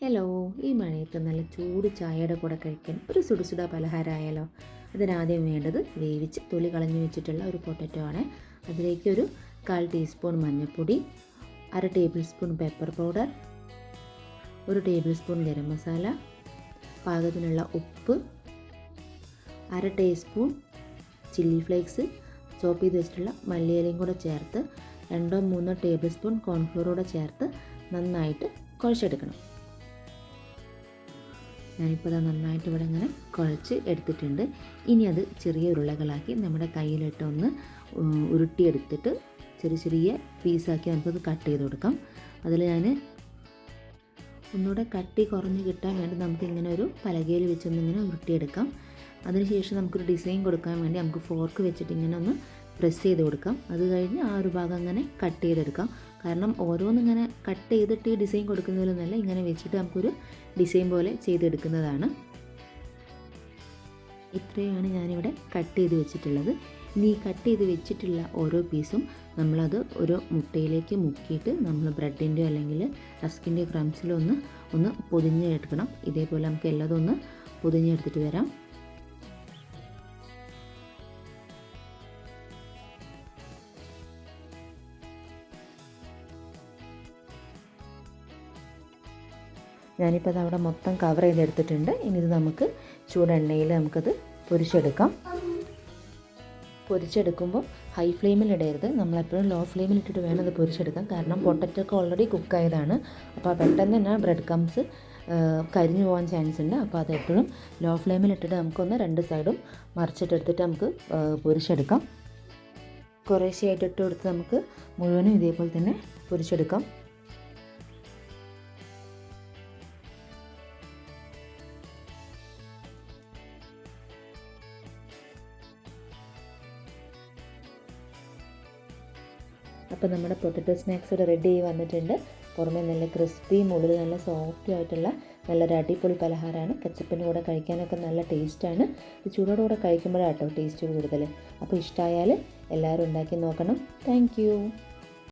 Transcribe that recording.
Hello, ഈ മഴയത്ത് നല്ല ചൂട് ചായയുടെ കൂടെ കഴിക്കാൻ ഒരു സുടുസുട പലഹാരമായാലോ. അതിനാദ്യം വേണ്ടത് വേവിച്ച് തൊലി കളഞ്ഞു വെച്ചിട്ടുള്ള ഒരു പൊട്ടറ്റോ ആണ്. അതിലേക്ക് ഒരു 1/4 ടീസ്പൂൺ മഞ്ഞൾപ്പൊടി, 1/2 table spoon pepper powder, 1 table spoon garam masala, പാകത്തിനുള്ള ഉപ്പ്, 1/2 ടീസ്പൂൺ ചില്ലി ഫ്ലേക്സ്, ചോപ്പ് ചെയ്ത് വെച്ചിട്ടുള്ള മല്ലിയിലയും കൂടെ ചേർത്ത് 2-3 ടേബിൾ സ്പൂൺ കോൺഫ്ലോർ കൂടെ ചേർത്ത് നന്നായിട്ട് കുഴച്ചെടുക്കണം. ഞാനിപ്പോൾ അത് നന്നായിട്ട് ഇവിടെ ഇങ്ങനെ കുഴച്ച് എടുത്തിട്ടുണ്ട്. ഇനി അത് ചെറിയ ഉരുളകളാക്കി നമ്മുടെ കയ്യിലിട്ട് ഒന്ന് ഉരുട്ടിയെടുത്തിട്ട് ചെറിയ ചെറിയ പീസാക്കി നമുക്കത് കട്ട് ചെയ്ത് കൊടുക്കാം. അതിൽ ഞാൻ ഒന്നുകൂടെ കട്ടി കുറഞ്ഞ് കിട്ടാൻ വേണ്ടി നമുക്കിങ്ങനെ ഒരു പലകയിൽ വെച്ചൊന്നിങ്ങനെ ഉരുട്ടിയെടുക്കാം. അതിനുശേഷം നമുക്കൊരു ഡിസൈൻ കൊടുക്കാൻ വേണ്ടി നമുക്ക് ഫോർക്ക് വെച്ചിട്ട് ഇങ്ങനെ ഒന്ന് പ്രസ് ചെയ്ത് കൊടുക്കാം. അത് കഴിഞ്ഞ് ആ ഒരു ഭാഗം അങ്ങനെ കട്ട് ചെയ്തെടുക്കാം. കാരണം ഓരോന്നിങ്ങനെ കട്ട് ചെയ്തിട്ട് ഈ ഡിസൈൻ കൊടുക്കുന്നതിലൊന്നല്ല, ഇങ്ങനെ വെച്ചിട്ട് നമുക്കൊരു ഡിസൈൻ പോലെ ചെയ്തെടുക്കുന്നതാണ്. ഇത്രയാണ് ഞാനിവിടെ കട്ട് ചെയ്ത് വെച്ചിട്ടുള്ളത്. ഇനി ഈ കട്ട് ചെയ്ത് വെച്ചിട്ടുള്ള ഓരോ പീസും നമ്മളത് ഒരു മുട്ടയിലേക്ക് മുക്കിയിട്ട് നമ്മൾ ബ്രെഡിൻ്റെയോ അല്ലെങ്കിൽ റസ്കിൻ്റെയോ ക്രംസിലോ ഒന്ന് പൊതിഞ്ഞെടുക്കണം. ഇതേപോലെ നമുക്ക് എല്ലാതും ഒന്ന് പൊതിഞ്ഞെടുത്തിട്ട് വരാം. ഞാനിപ്പോൾ അത് അവിടെ മൊത്തം കവർ ചെയ്തെടുത്തിട്ടുണ്ട്. ഇനി ഇത് നമുക്ക് ചൂടെണ്ണയിൽ നമുക്കത് പൊരിച്ചെടുക്കാം. പൊരിച്ചെടുക്കുമ്പോൾ ഹൈ ഫ്ലെയിമിൽ ഇടരുത്, നമ്മളെപ്പോഴും ലോ ഫ്ലെയിമിൽ ഇട്ടിട്ട് വേണം അത് പൊരിച്ചെടുക്കാൻ. കാരണം പൊട്ടറ്റൊക്കെ ഓൾറെഡി കുക്കായതാണ്. അപ്പോൾ പെട്ടെന്ന് തന്നെ ബ്രെഡ് ക്രംസ് കരിഞ്ഞു പോകാൻ ചാൻസ് ഉണ്ട്. അപ്പോൾ അതെപ്പോഴും ലോ ഫ്ലെയിമിൽ ഇട്ടിട്ട് നമുക്കൊന്ന് 2 സൈഡും മറിച്ചിട്ടെടുത്തിട്ട് നമുക്ക് പൊരിച്ചെടുക്കാം. കുറേശ്ശെയായിട്ട് ഇട്ട് കൊടുത്ത് നമുക്ക് മുഴുവനും ഇതേപോലെ തന്നെ പൊരിച്ചെടുക്കാം. അപ്പോൾ നമ്മുടെ പൊട്ടറ്റോ സ്നാക്സ് ഇവിടെ റെഡി ആയി വന്നിട്ടുണ്ട്. പുറമെ നല്ല ക്രിസ്പിയും ഉള്ളിൽ നല്ല സോഫ്റ്റും ആയിട്ടുള്ള നല്ലൊരു അടിപൊളി പലഹാരമാണ്. കച്ചപ്പിൻ്റെ കൂടെ കഴിക്കാനൊക്കെ നല്ല ടേസ്റ്റാണ്. ഇത് ചൂടോടെ കൂടെ കഴിക്കുമ്പോഴാണ് കേട്ടോ ടേസ്റ്റ് കൂടുതൽ. അപ്പോൾ ഇഷ്ടമായാൽ എല്ലാവരും ഉണ്ടാക്കി നോക്കണം. താങ്ക്